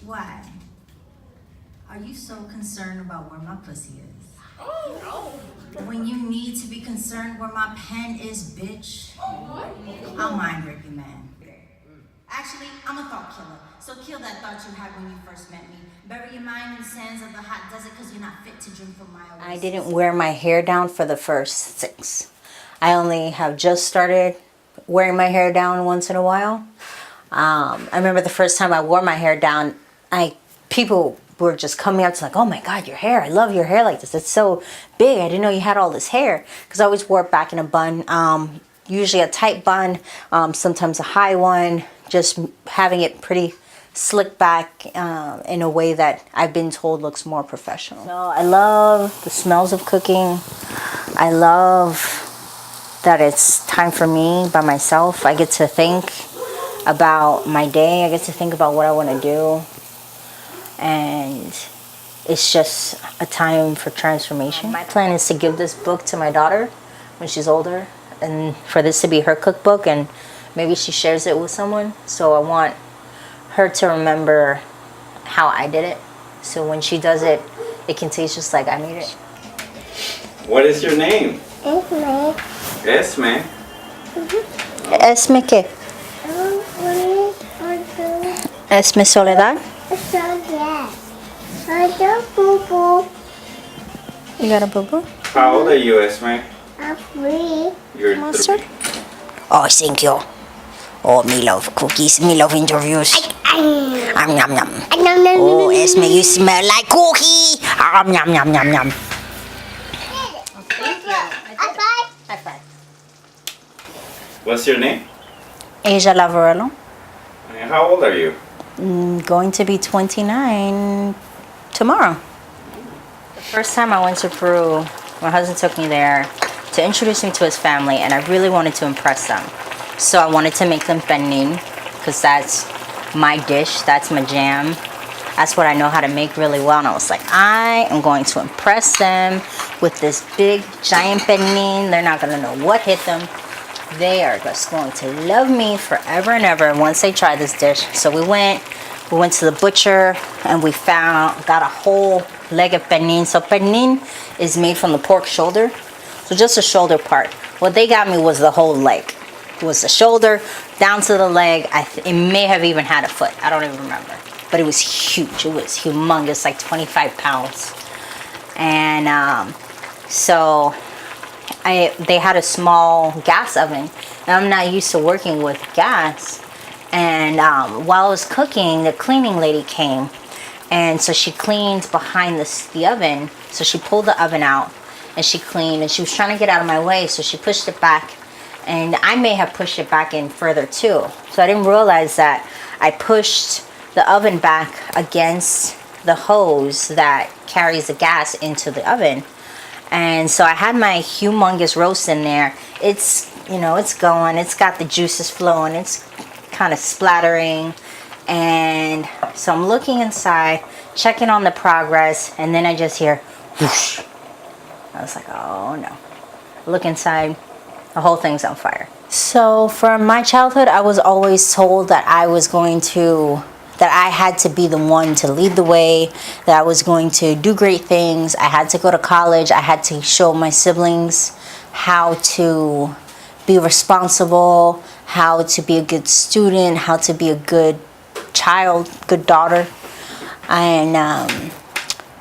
Why? Are you so concerned about where my pussy is? Oh, When you need to be concerned where my pen is, bitch. I'll mind rip you, man. Actually, I'm a thought killer. So kill that thought you had when you first met me. Bury your mind in the sands of the hot desert because you're not fit to drink from my oasis. I didn't wear my hair down for the first 6. I only have just started wearing my hair down once in a while. I remember the first time I wore my hair down, people were just coming up to like, oh my God, your hair. I love your hair like this. It's so big. I didn't know you had all this hair. Because I always wore it back in a bun. Usually a tight bun, sometimes a high one. Just having it pretty slick back in a way that I've been told looks more professional. So I love the smells of cooking. I love that it's time for me by myself. I get to think about my day. I get to think about what I want to do. And it's just a time for transformation. My plan is to give this book to my daughter when she's older, and for this to be her cookbook, and maybe she shares it with someone. So I want her to remember how I did it. So when she does it, it can taste just like I made it. What is your name? Esme. Esme. Esme ¿qué? Esme Soledad. You got a boo-boo? How old are you, Esme? I'm 3. You're Monster? 3. Oh, thank you. Oh, me love cookies. Me love interviews. Yum, yum, yum. Oh, Esme, you smell like cookie. Yum, yum, yum, yum. High five. What's your name? Asia Lavarello. And how old are you? Going to be 29 tomorrow. The first time I went to Peru, my husband took me there to introduce me to his family, and I really wanted to impress them. So I wanted to make them penin, because that's my dish, that's my jam. That's what I know how to make really well. And I was like, I am going to impress them with this big, giant penin. They're not going to know what hit them. They are just going to love me forever and ever once they try this dish. So we went to the butcher, and we got a whole leg of penin. So penin is made from the pork shoulder. So just the shoulder part. What they got me was the whole leg. It was the shoulder down to the leg. It may have even had a foot. I don't even remember. But it was huge. It was humongous, like 25 pounds. And so they had a small gas oven. And I'm not used to working with gas. And while I was cooking, the cleaning lady came. And so she cleaned behind the oven. So she pulled the oven out and she cleaned. And she was trying to get out of my way. So she pushed it back. And I may have pushed it back in further too. So I didn't realize that I pushed the oven back against the hose that carries the gas into the oven. And so I had my humongous roast in there. It's, it's going. It's got the juices flowing. It's kind of splattering. And so I'm looking inside, checking on the progress. And then I just hear whoosh. I was like, oh no. Look inside. The whole thing's on fire. So from my childhood, I was always told that I had to be the one to lead the way, that I was going to do great things. I had to go to college. I had to show my siblings how to be responsible, how to be a good student, how to be a good child, good daughter. And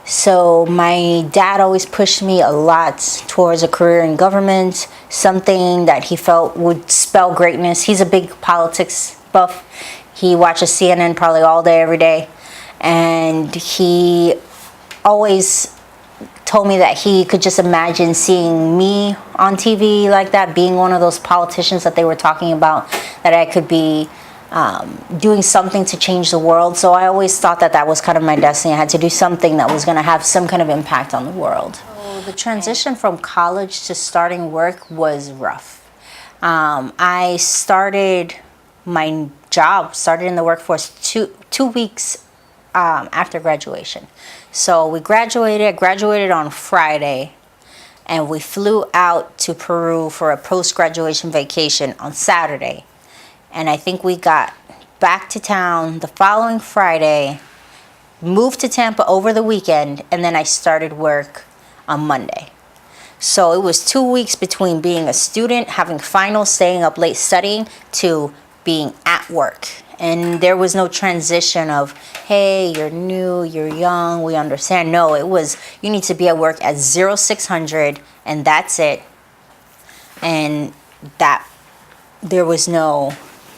so my dad always pushed me a lot towards a career in government, something that he felt would spell greatness. He's a big politics buff. He watches CNN probably all day, every day. And he always told me that he could just imagine seeing me on TV like that, being one of those politicians that they were talking about, that I could be doing something to change the world. So I always thought that was kind of my destiny. I had to do something that was going to have some kind of impact on the world. So the transition from college to starting work was rough. I started my job, started in the workforce two weeks after graduation. So I graduated on Friday, and we flew out to Peru for a post-graduation vacation on Saturday. And I think we got back to town the following Friday, moved to Tampa over the weekend, and then I started work on Monday. So it was 2 weeks between being a student, having finals, staying up late studying, to being at work. And there was no transition of, hey, you're new, you're young, we understand. No, it was, you need to be at work at 0600, and that's it. And that there was no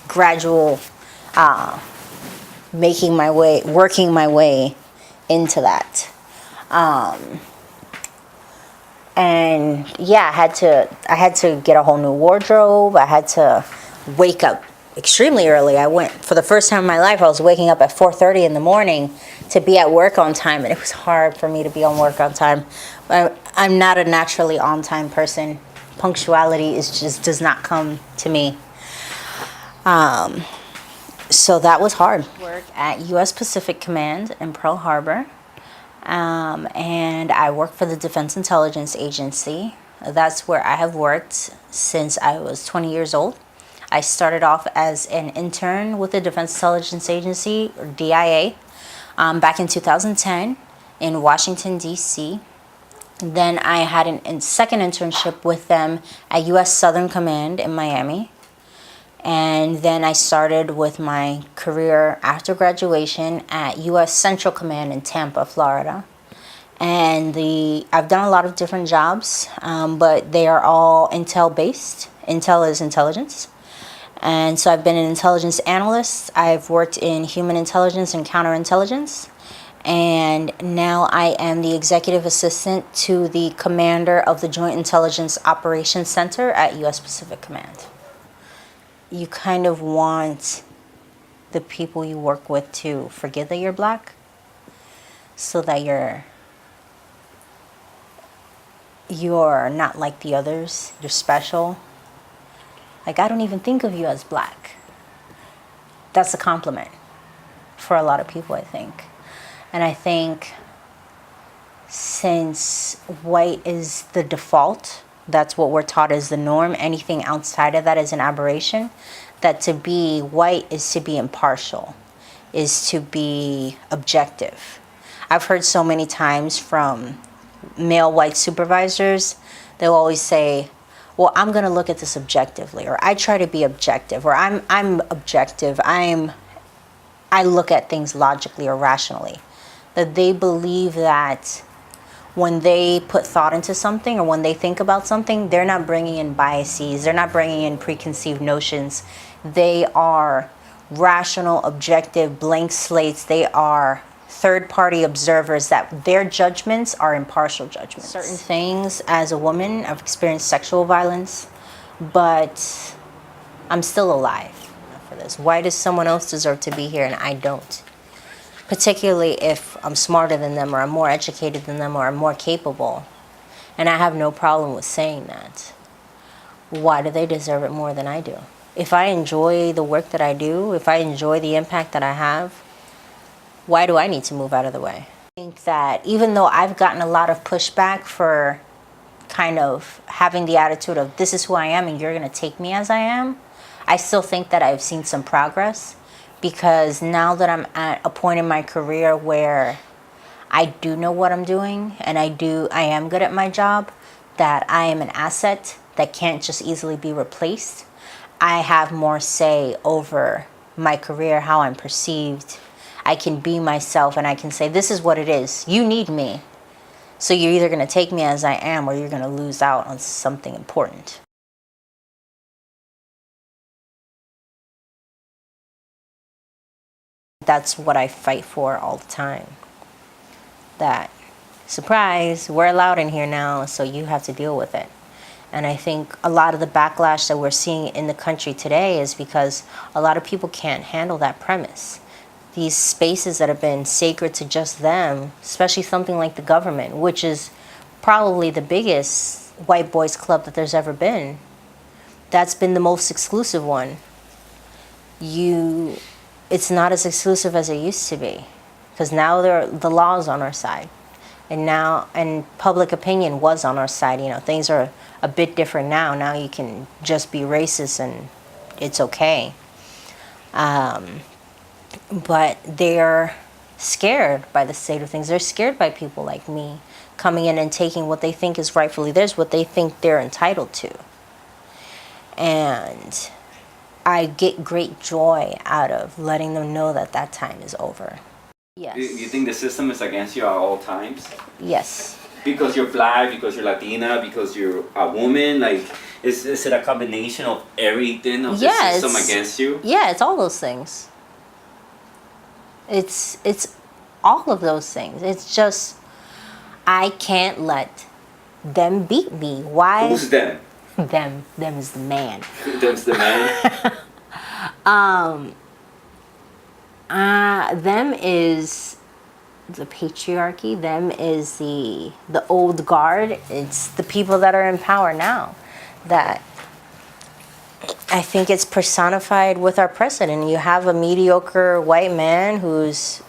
gradual working my way into that. And yeah, I had to get a whole new wardrobe. I had to wake up extremely early. For the first time in my life, I was waking up at 4:30 in the morning to be at work on time, and it was hard for me to be on work on time. I'm not a naturally on time person. Punctuality does not come to me. So that was hard. Work at U.S. Pacific Command in Pearl Harbor. And I work for the Defense Intelligence Agency. That's where I have worked since I was 20 years old. I started off as an intern with the Defense Intelligence Agency, or DIA, back in 2010 in Washington, D.C. Then I had a second internship with them at U.S. Southern Command in Miami. And then I started with my career after graduation at U.S. Central Command in Tampa, Florida. And I've done a lot of different jobs, but they are all intel-based. Intel is intelligence. And so I've been an intelligence analyst. I've worked in human intelligence and counterintelligence. And now I am the executive assistant to the commander of the Joint Intelligence Operations Center at U.S. Pacific Command. You kind of want the people you work with to forget that you're black, so that you're not like the others. You're special. Like, I don't even think of you as black. That's a compliment for a lot of people, I think. And I think since white is the default, that's what we're taught as the norm, anything outside of that is an aberration. That to be white is to be impartial, is to be objective. I've heard so many times from male white supervisors, they'll always say, well, I'm going to look at this objectively, or I try to be objective, or I'm objective. I look at things logically or rationally. That they believe that when they put thought into something, or when they think about something, they're not bringing in biases, they're not bringing in preconceived notions. They are rational, objective, blank slates. They are third-party observers, that their judgments are impartial judgments. Certain things, as a woman, I've experienced sexual violence, but I'm still alive for this. Why does someone else deserve to be here and I don't? Particularly if I'm smarter than them, or I'm more educated than them, or I'm more capable. And I have no problem with saying that. Why do they deserve it more than I do? If I enjoy the work that I do, if I enjoy the impact that I have, why do I need to move out of the way? I think that even though I've gotten a lot of pushback for kind of having the attitude of, this is who I am and you're going to take me as I am, I still think that I've seen some progress. Because now that I'm at a point in my career where I do know what I'm doing, and I am good at my job, that I am an asset that can't just easily be replaced, I have more say over my career, how I'm perceived. I can be myself, and I can say, this is what it is. You need me. So you're either going to take me as I am, or you're going to lose out on something important. That's what I fight for all the time. That, surprise, we're allowed in here now, so you have to deal with it. And I think a lot of the backlash that we're seeing in the country today is because a lot of people can't handle that premise. These spaces that have been sacred to just them, especially something like the government, which is probably the biggest white boys club that there's ever been. That's been the most exclusive one. It's not as exclusive as it used to be, because now the law's on our side, and public opinion was on our side. You know, things are a bit different now. Now you can just be racist and it's okay. But they're scared by the state of things. They're scared by people like me coming in and taking what they think is rightfully theirs, what they think they're entitled to. And I get great joy out of letting them know that that time is over. Yes. You think the system is against you at all times? Yes. Because you're black, because you're Latina, because you're a woman? Like, is it a combination of everything of the system against you? Yeah, it's all those things. It's all of those things. It's just, I can't let them beat me. Why? Who's them? Them is the man. Them's the man? Them is the patriarchy. Them is the old guard. It's the people that are in power now. That I think it's personified with our president. You have a mediocre white man was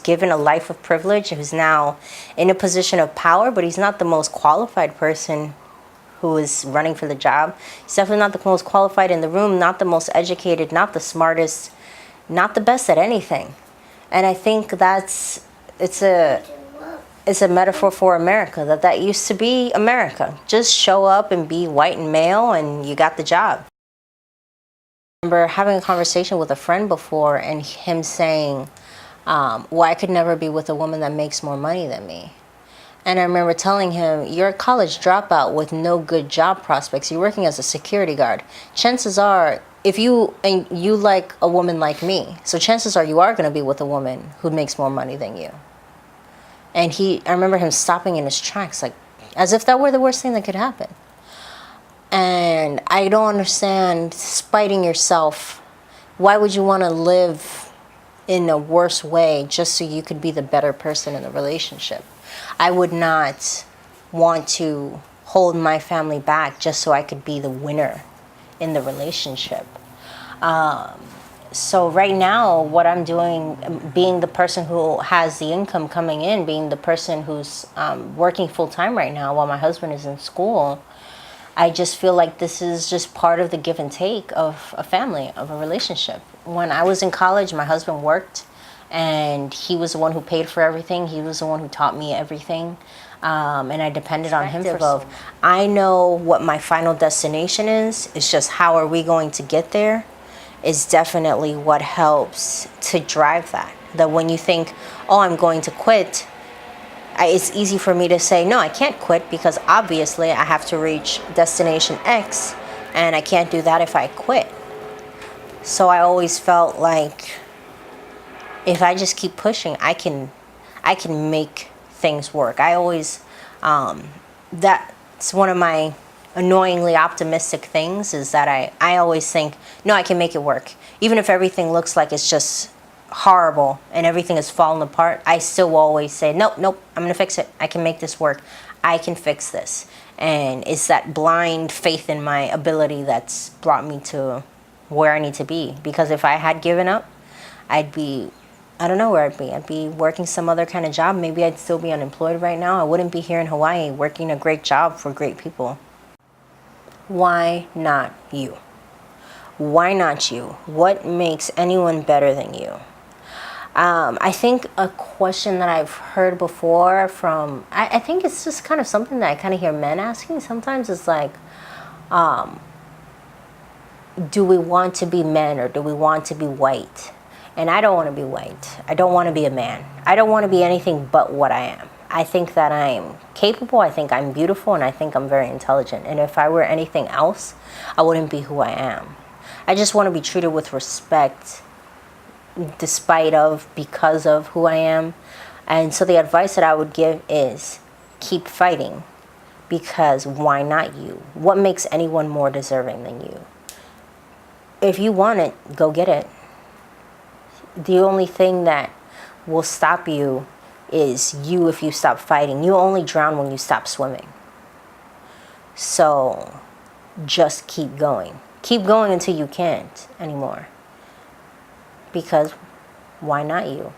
given a life of privilege, who's now in a position of power, but he's not the most qualified person who is running for the job. He's definitely not the most qualified in the room, not the most educated, not the smartest, not the best at anything. And I think it's a metaphor for America, that used to be America. Just show up and be white and male and you got the job. I remember having a conversation with a friend before and him saying, well, I could never be with a woman that makes more money than me. And I remember telling him, you're a college dropout with no good job prospects. You're working as a security guard. Chances are, if you like a woman like me, so chances are you are going to be with a woman who makes more money than you. And I remember him stopping in his tracks, like, as if that were the worst thing that could happen. And I don't understand spiting yourself. Why would you want to live in a worse way just so you could be the better person in the relationship? I would not want to hold my family back just so I could be the winner in the relationship. So right now, what I'm doing, being the person who has the income coming in, being the person who's working full-time right now while my husband is in school, I just feel like this is just part of the give and take of a family, of a relationship. When I was in college, my husband worked, and he was the one who paid for everything. He was the one who taught me everything, and I depended on him for. I know what my final destination is. It's just how are we going to get there is definitely what helps to drive that. That when you think, oh, I'm going to quit, it's easy for me to say, no, I can't quit because obviously I have to reach destination X, and I can't do that if I quit. So I always felt like if I just keep pushing, I can make things work. I always, that's one of my annoyingly optimistic things is that I always think, no, I can make it work. Even if everything looks like it's just horrible and everything is falling apart, I still will always say, nope, I'm gonna fix it. I can make this work. I can fix this. And it's that blind faith in my ability that's brought me to where I need to be. Because if I had given up, I don't know where I'd be. I'd be working some other kind of job. Maybe I'd still be unemployed right now. I wouldn't be here in Hawaii working a great job for great people. Why not you? Why not you? What makes anyone better than you? I think a question that I've heard before from, I think it's just kind of something that I kind of hear men asking sometimes is like, do we want to be men or do we want to be white? And I don't want to be white. I don't want to be a man. I don't want to be anything but what I am. I think that I am capable, I think I'm beautiful, and I think I'm very intelligent. And if I were anything else, I wouldn't be who I am. I just want to be treated with respect because of who I am. And so the advice that I would give is keep fighting, because why not you? What makes anyone more deserving than you? If you want it, go get it. The only thing that will stop you is you if you stop fighting. You only drown when you stop swimming. So just keep going. Keep going until you can't anymore. Because why not you?